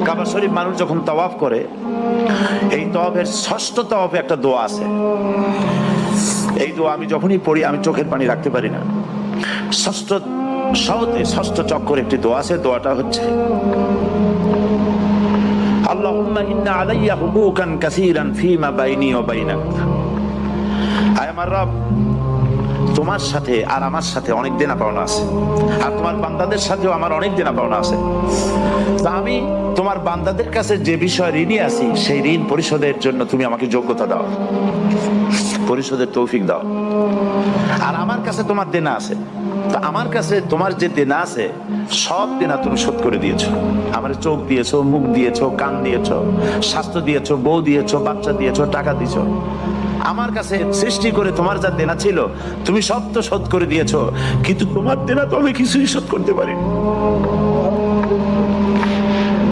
কাবা শরীফ মানুষ যখন তাওয়াফ করে, এই তাওয়াফের ষষ্ঠ তাওয়াফে একটা দোয়া আছে। এই দোয়া আমি যখনই পড়ি আমি চোখের পানি রাখতে পারি না। ষষ্ঠ চক্কর একটি দোয়া আছে। দোয়াটা হচ্ছে আল্লাহুম্মা ইন্না আলাইয়া হুকুকান কাসীরান ফীমা বাইনি ওয়া বাইনাক। আয় আমার রব, তোমার সাথে আর আমার সাথে অনেক দেনা পাওনা আছে, আর তোমার বান্দাদের সাথেও আমার অনেক দেনা পাওনা আছে। তা আমি তোমার বান্দাদের কাছে যে বিষয় ঋণী আছি, সেই ঋণ পরিশোধের জন্য তুমি আমাকে যোগ্যতা দাও, পরিশোধের তৌফিক দাও। আর আমার কাছে তোমার দেনা আছে, তো আমার কাছে তোমার যে দেনা আছে সব দেনা তুমি শোধ করে দিয়েছো। আমার চোখ দিয়েছো, মুখ দিয়েছো, কান দিয়েছো, স্বাস্থ্য দিয়েছো, বউ দিয়েছো, বাচ্চা দিয়েছো, টাকা দিয়েছো। আমার কাছে সৃষ্টি করে তোমার যা দেনা ছিল তুমি সব তো শোধ করে দিয়েছো, কিন্তু তোমার দেনা তো আমি কিছুই শোধ করতে পারিনি।